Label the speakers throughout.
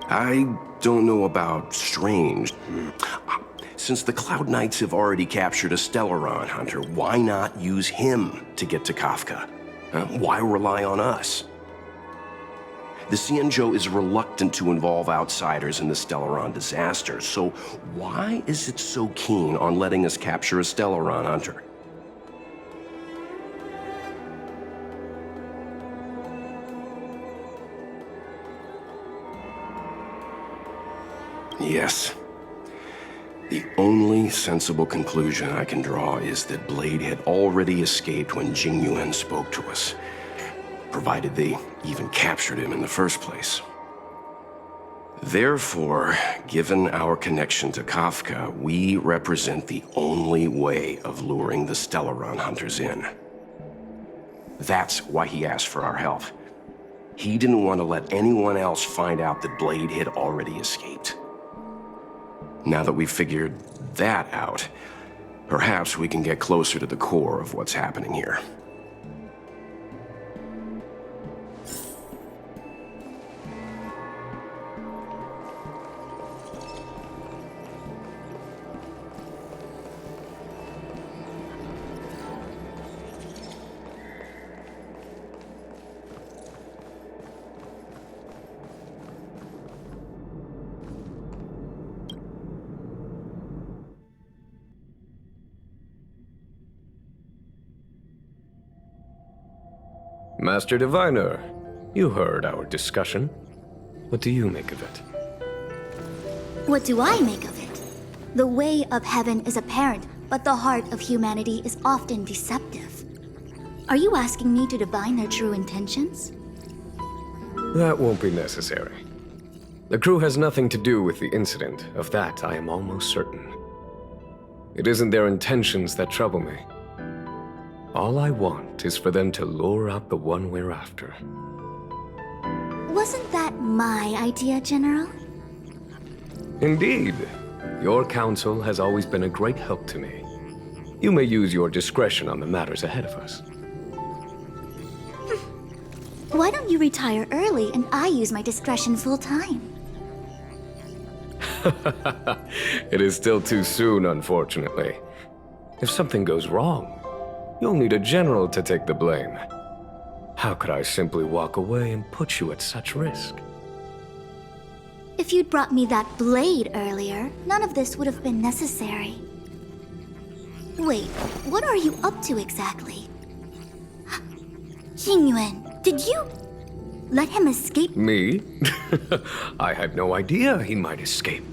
Speaker 1: I don't know about strange. Since the Cloud Knights have already captured a Stellaron hunter, why not use him to get to Kafka? Why rely on us? The Xianzhou is reluctant to involve outsiders in the Stellaron disaster, so why is it so keen on letting us capture a Stellaron hunter? Yes. The only sensible conclusion I can draw is that Blade had already escaped when Jing Yuan spoke to us, provided they even captured him in the first place. Therefore, given our connection to Kafka, we represent the only way of luring the Stellaron hunters in. That's why he asked for our help. He didn't want to let anyone else find out that Blade had already escaped. Now that we've figured that out, perhaps we can get closer to the core of what's happening here.
Speaker 2: Master Diviner, you heard our discussion. What do you make of it?
Speaker 3: What do I make of it? The way of heaven is apparent, but the heart of humanity is often deceptive. Are you asking me to divine their true intentions?
Speaker 2: That won't be necessary. The crew has nothing to do with the incident. Of that, I am almost certain. It isn't their intentions that trouble me. All I want is for them to lure out the one we're after.
Speaker 3: Wasn't that my idea, General?
Speaker 2: Indeed. Your counsel has always been a great help to me. You may use your discretion on the matters ahead of us.
Speaker 3: Why don't you retire early and I use my discretion full time?
Speaker 2: It is still too soon, unfortunately. If something goes wrong, you'll need a general to take the blame. How could I simply walk away and put you at such risk?
Speaker 3: If you'd brought me that blade earlier, none of this would have been necessary. Wait, what are you up to exactly? Xingyuan, did you let him escape?
Speaker 2: Me? I had no idea he might escape.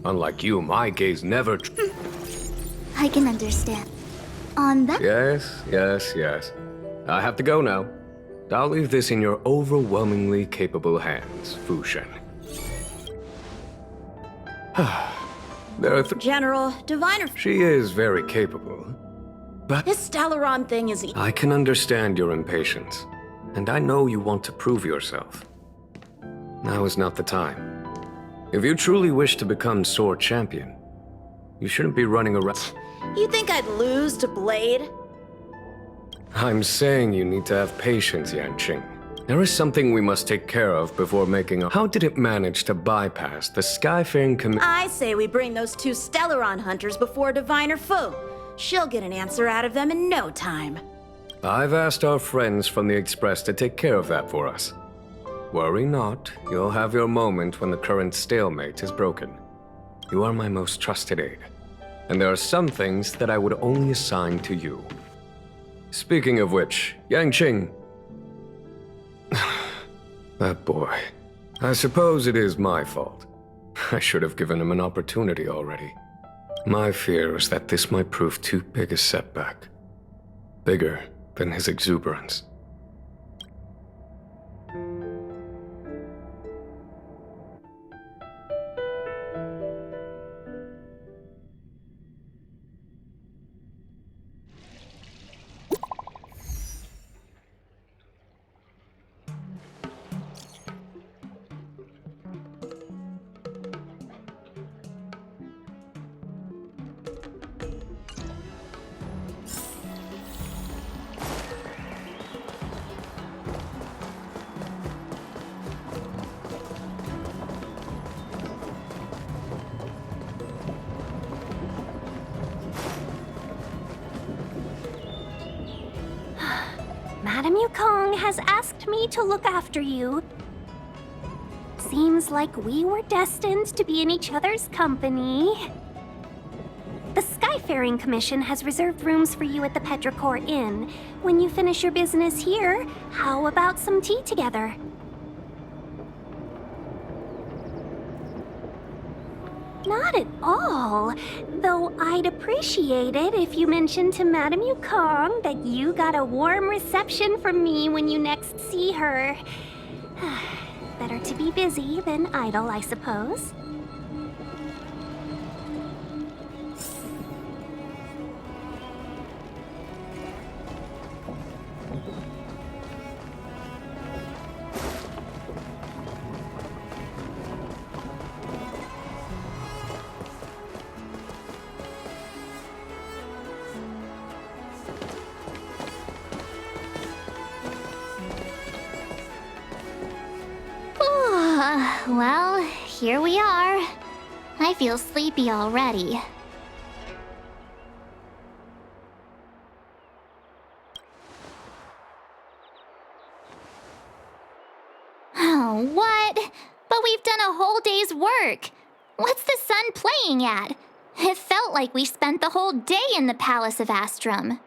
Speaker 2: Unlike you, my gaze never...
Speaker 3: I can understand. On that...
Speaker 2: Yes. I have to go now. I'll leave this in your overwhelmingly capable hands, Fu Shen. There are
Speaker 4: General, Diviner...
Speaker 2: She is very capable, but...
Speaker 4: This Stellaron thing is...
Speaker 2: I can understand your impatience, and I know you want to prove yourself. Now is not the time. If you truly wish to become Sword Champion, you shouldn't be running around...
Speaker 4: You think I'd lose to Blade?
Speaker 2: I'm saying you need to have patience, Yanqing. There is something we must take care of before making a... How did it manage to bypass the Skyfaring Committee?
Speaker 4: I say we bring those two Stellaron hunters before Diviner Fu. She'll get an answer out of them in no time.
Speaker 2: I've asked our friends from the Express to take care of that for us. Worry not, you'll have your moment when the current stalemate is broken. You are my most trusted aide. And there are some things that I would only assign to you. Speaking of which, Yanqing... That boy. I suppose it is my fault. I should have given him an opportunity already. My fear is that this might prove too big a setback. Bigger than his exuberance.
Speaker 5: Madame Yukong has asked me to look after you. Seems like we were destined to be in each other's company. The Skyfaring Commission has reserved rooms for you at the Petrichor Inn. When you finish your business here, how about some tea together? Not at all. Though I'd appreciate it if you mentioned to Madame Yukong that you got a warm reception from me when you next see her. Better to be busy than idle, I suppose.
Speaker 3: Well, here we are. I feel sleepy already. Oh, what? But we've done a whole day's work. What's the sun playing at? It felt like we spent the whole day in the Palace of Astrum.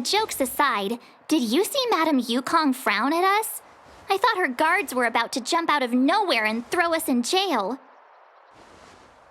Speaker 3: Jokes aside, did you see Madame Yukong frown at us? I thought her guards were about to jump out of nowhere and throw us in jail.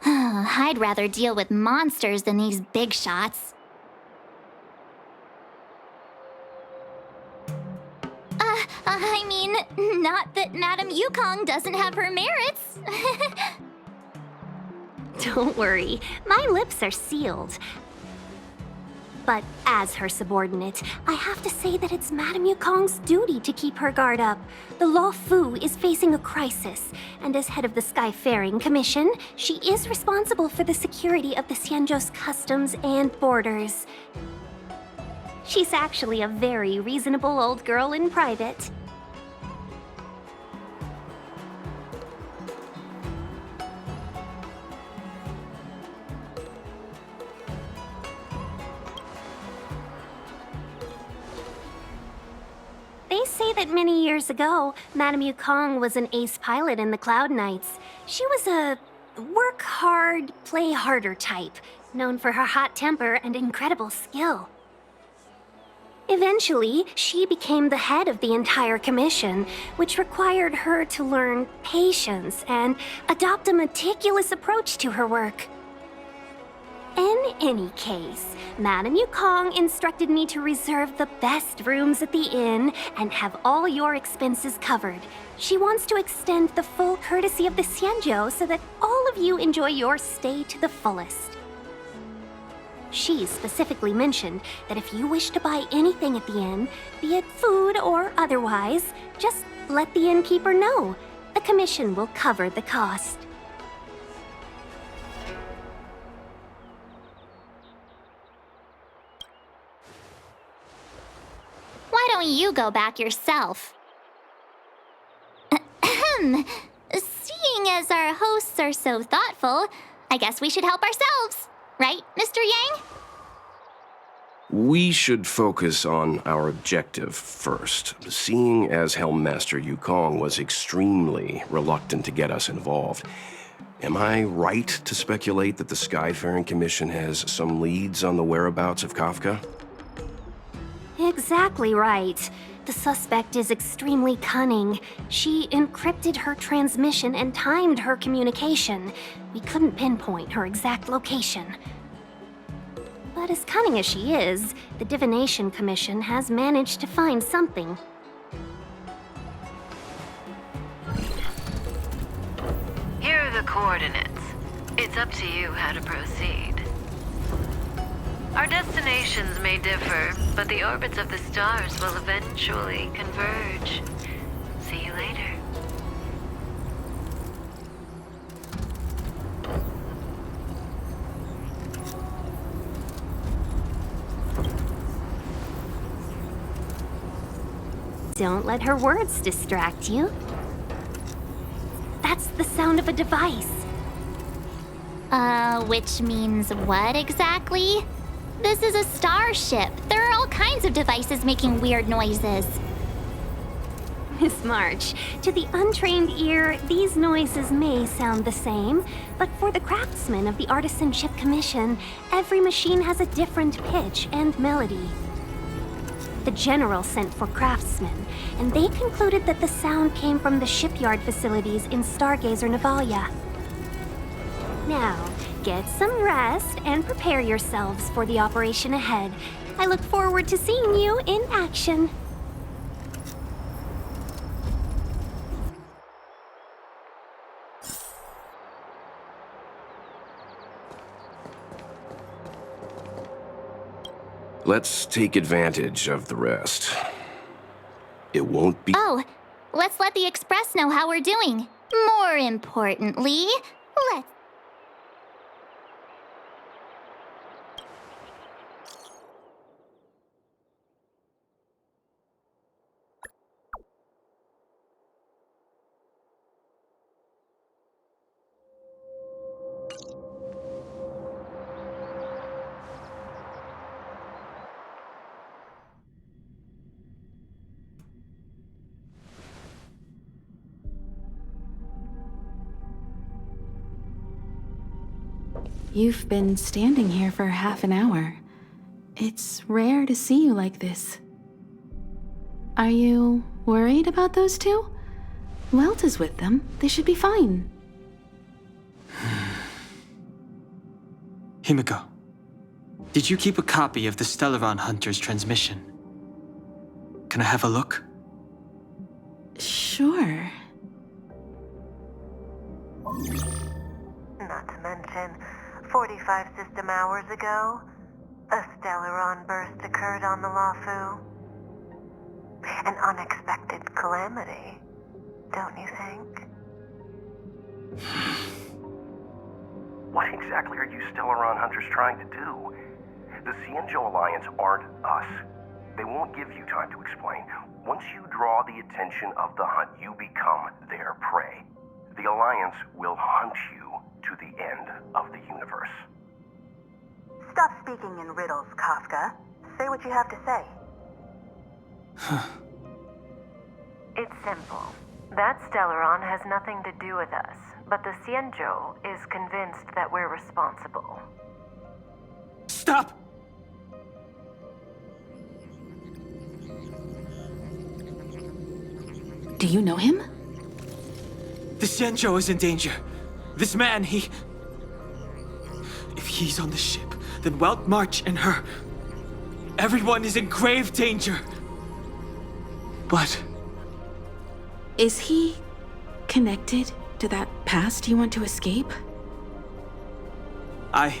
Speaker 3: I'd rather deal with monsters than these big shots. I mean, not that Madame Yukong doesn't have her merits.
Speaker 5: Don't worry, my lips are sealed. But as her subordinate, I have to say that it's Madame Yukong's duty to keep her guard up. The Law Fu is facing a crisis, and as head of the Skyfaring Commission, she is responsible for the security of the Xianzhou's customs and borders. She's actually a very reasonable old girl in private. They say that many years ago, Madame Yukong was an ace pilot in the Cloud Knights. She was a work hard, play harder type, known for her hot temper and incredible skill. Eventually, she became the head of the entire commission, which required her to learn patience and adopt a meticulous approach to her work. In any case, Madame Yukong instructed me to reserve the best rooms at the inn and have all your expenses covered. She wants to extend the full courtesy of the Xianzhou so that all of you enjoy your stay to the fullest. She specifically mentioned that if you wish to buy anything at the inn, be it food or otherwise, just let the innkeeper know. The commission will cover the cost.
Speaker 3: Why don't you go back yourself? Seeing as our hosts are so thoughtful, I guess we should help ourselves. Right, Mr. Yang?
Speaker 1: We should focus on our objective first. Seeing as Helmmaster Yukong was extremely reluctant to get us involved, am I right to speculate that the Skyfaring Commission has some leads on the whereabouts of Kafka?
Speaker 5: Exactly right. The suspect is extremely cunning. She encrypted her transmission and timed her communication. We couldn't pinpoint her exact location. But as cunning as she is, the Divination Commission has managed to find something.
Speaker 6: Here are the coordinates. It's up to you how to proceed. Our destinations may differ, but the orbits of the stars will eventually converge. See you later.
Speaker 5: Don't let her words distract you. That's the sound of a device.
Speaker 3: Which means what exactly?
Speaker 7: This is a starship. There are all kinds of devices making weird noises.
Speaker 5: Miss March, to the untrained ear, these noises may sound the same, but for the craftsmen of the Artisan Ship Commission, every machine has a different pitch and melody. The General sent for craftsmen, and they concluded that the sound came from the shipyard facilities in Stargazer Navalia. Now, get some rest and prepare yourselves for the operation ahead. I look forward to seeing you in action.
Speaker 1: Let's take advantage of the rest. It won't be...
Speaker 7: Oh, let's let the Express know how we're doing. More importantly, let's...
Speaker 8: You've been standing here for half an hour. It's rare to see you like this. Are you worried about those two? Welt is with them. They should be fine.
Speaker 9: Himiko, did you keep a copy of the Stellaron Hunter's transmission? Can I have a look?
Speaker 8: Sure.
Speaker 10: Not to mention, 45 system hours ago, a Stellaron burst occurred on the Lawfu. An unexpected calamity, don't you think?
Speaker 1: What exactly are you Stellaron Hunters trying to do? The Cienjo Alliance aren't us. They won't give you time to explain. Once you draw the attention of the hunt, you become their prey. The Alliance will hunt you to the end of the universe.
Speaker 10: Stop speaking in riddles, Kafka. Say what you have to say. It's simple. That Stellaron has nothing to do with us, but the Cienjo is convinced that we're responsible.
Speaker 9: Stop!
Speaker 8: Do you know him?
Speaker 9: The Xianzhou is in danger. This man, If he's on the ship, then Welt, March, and her... Everyone is in grave danger. But...
Speaker 8: Is he connected to that past you want to escape?
Speaker 9: I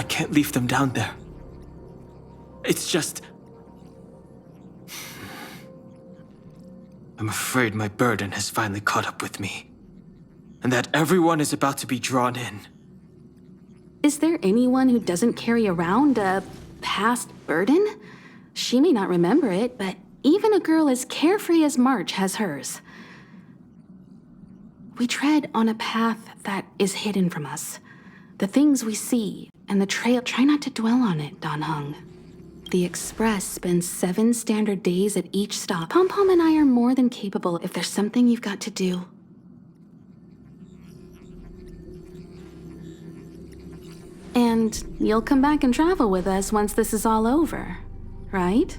Speaker 9: can't leave them down there. It's just... I'm afraid my burden has finally caught up with me. And that everyone is about to be drawn in.
Speaker 8: Is there anyone who doesn't carry around a past burden? She may not remember it, but even a girl as carefree as March has hers. We tread on a path that is hidden from us. The things we see and the trail, try not to dwell on it, Dan Heng. The Express spends 7 standard days at each stop. Pom-Pom and I are more than capable if there's something you've got to do. And you'll come back and travel with us once this is all over, right?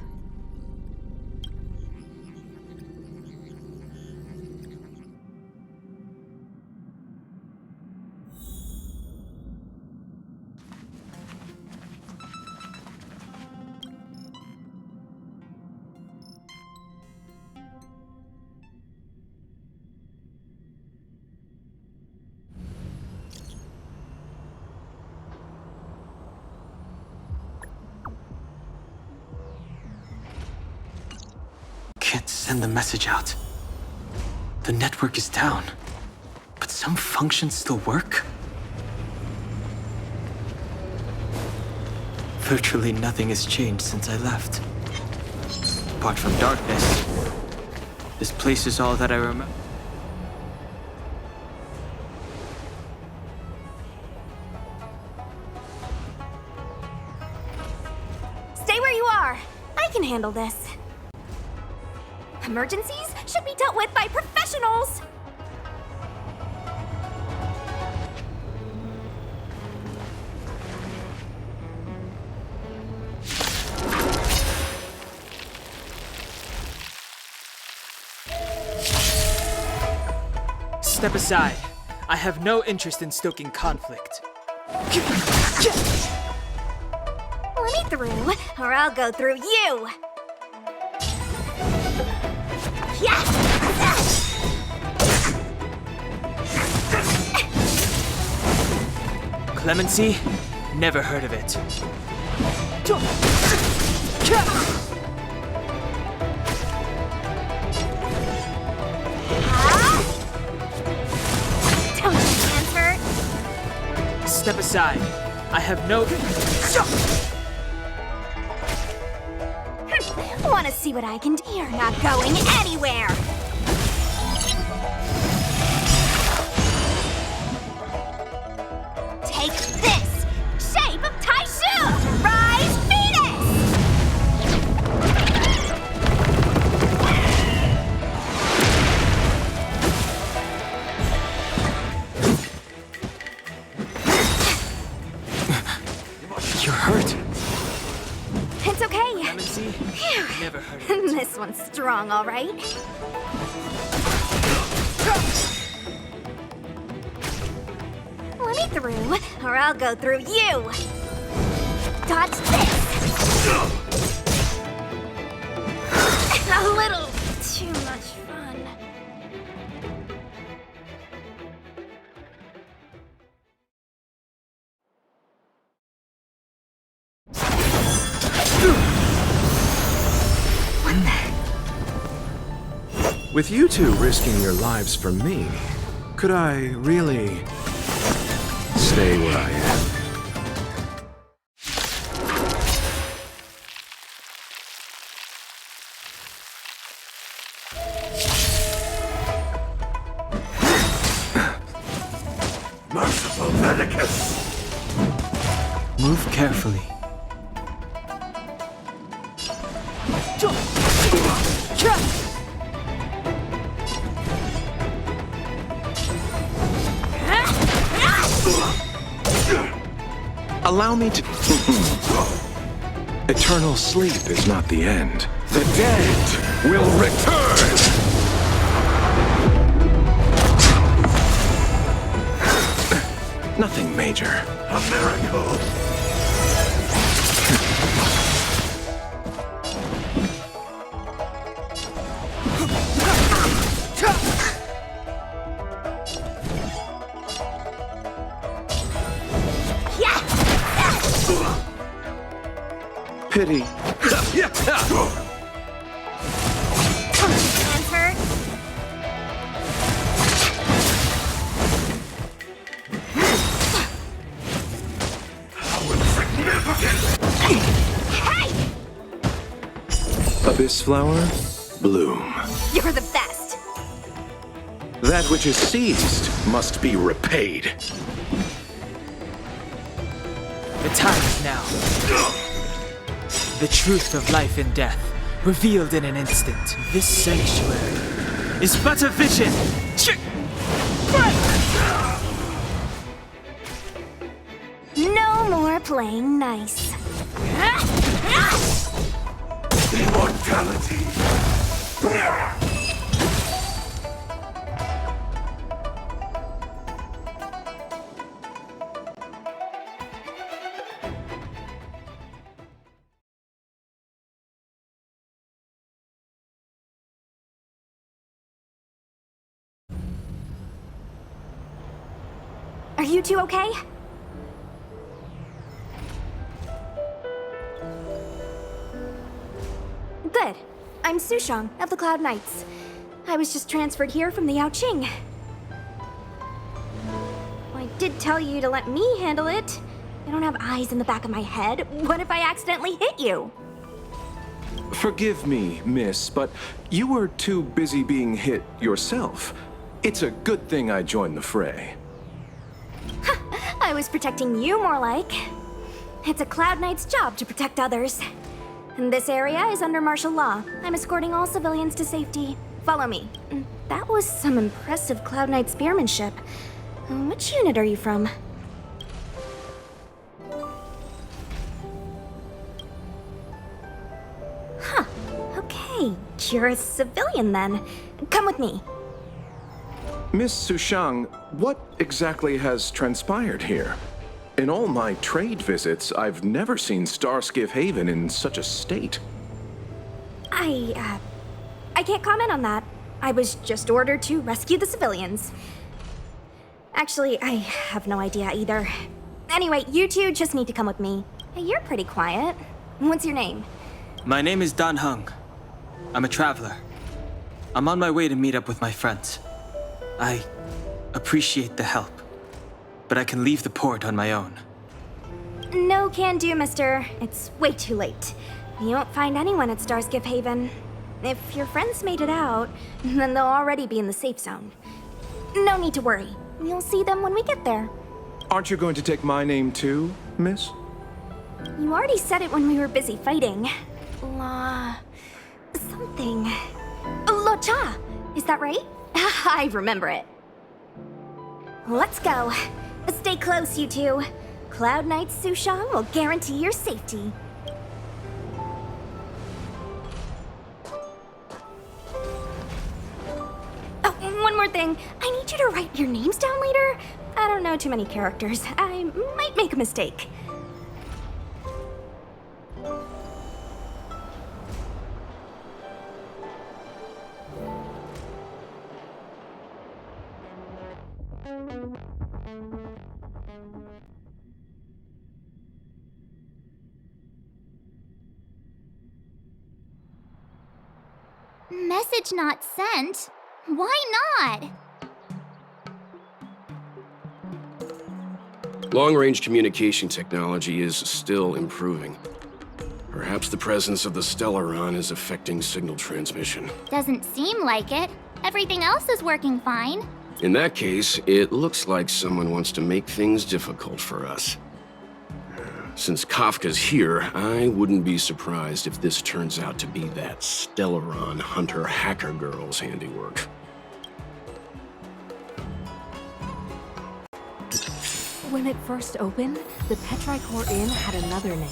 Speaker 9: Can't send the message out. The network is down, but some functions still work? Virtually nothing has changed since I left. Apart from darkness, this place is all that I remember.
Speaker 5: can handle this. Emergencies should be dealt with by professionals!
Speaker 9: Step aside. I have no interest in stoking conflict.
Speaker 5: Let me through, or I'll go through you!
Speaker 9: Clemency? Never heard of it.
Speaker 5: Don't your hands hurt?
Speaker 9: Step aside. I have no...
Speaker 5: Wanna see what I can do? You're not going anywhere! Take this! Shape of Taishu! Rise Venus!
Speaker 9: You're hurt.
Speaker 5: It's okay.
Speaker 9: Clemency? Never heard of it.
Speaker 5: This one's strong, all right? Let me through, or I'll go through you! Dodge this! A little too much fun.
Speaker 11: With you two risking your lives for me, could I really stay where I am?
Speaker 1: Merciful Medicus!
Speaker 9: Move carefully.
Speaker 11: Allow me to... Eternal sleep is not the end.
Speaker 1: The dead will return!
Speaker 11: Nothing major.
Speaker 1: A miracle!
Speaker 11: Pity.
Speaker 5: Hands hurt? Hey!
Speaker 11: Abyss flower, bloom.
Speaker 5: You're the best.
Speaker 11: That which is seized must be repaid.
Speaker 9: The time is now. The truth of life and death, revealed in an instant. This sanctuary is but a vision.
Speaker 5: No more playing nice.
Speaker 1: Immortality!
Speaker 5: Are you two okay? Good. I'm Sushong of the Cloud Knights. I was just transferred here from the Yaoqing. I did tell you to let me handle it. I don't have eyes in the back of my head. What if I accidentally hit you?
Speaker 11: Forgive me, miss, but you were too busy being hit yourself. It's a good thing I joined the fray.
Speaker 5: I was protecting you more like. It's a Cloud Knight's job to protect others. This area is under martial law. I'm escorting all civilians to safety. Follow me. That was some impressive Cloud Knight spearmanship. Which unit are you from? Huh. Okay, you're a civilian then. Come with me.
Speaker 11: Miss Sushang, what exactly has transpired here? In all my trade visits, I've never seen Starskiff Haven in such a state.
Speaker 5: I can't comment on that. I was just ordered to rescue the civilians. Actually, I have no idea either. Anyway, you two just need to come with me. You're pretty quiet. What's your name?
Speaker 9: My name is Dan Hung. I'm a traveler. I'm on my way to meet up with my friends. I appreciate the help, but I can leave the port on my own.
Speaker 5: No can do, mister. It's way too late. You won't find anyone at Starskiff Haven. If your friends made it out, then they'll already be in the safe zone. No need to worry. You'll see them when we get there.
Speaker 11: Aren't you going to take my name too, miss?
Speaker 5: You already said it when we were busy fighting. Something. Lo Cha! Is that right? I remember it. Let's go. Stay close, you two. Cloud Knight Sushang will guarantee your safety. Oh, one more thing. I need you to write your names down later. I don't know too many characters. I might make a mistake.
Speaker 7: Message not sent? Why not?
Speaker 1: Long-range communication technology is still improving. Perhaps the presence of the Stellaron is affecting signal transmission.
Speaker 7: Doesn't seem like it. Everything else is working fine.
Speaker 1: In that case, it looks like someone wants to make things difficult for us. Since Kafka's here, I wouldn't be surprised if this turns out to be that Stellaron hunter hacker girl's handiwork.
Speaker 12: When it first opened, the Petrichor Inn had another name.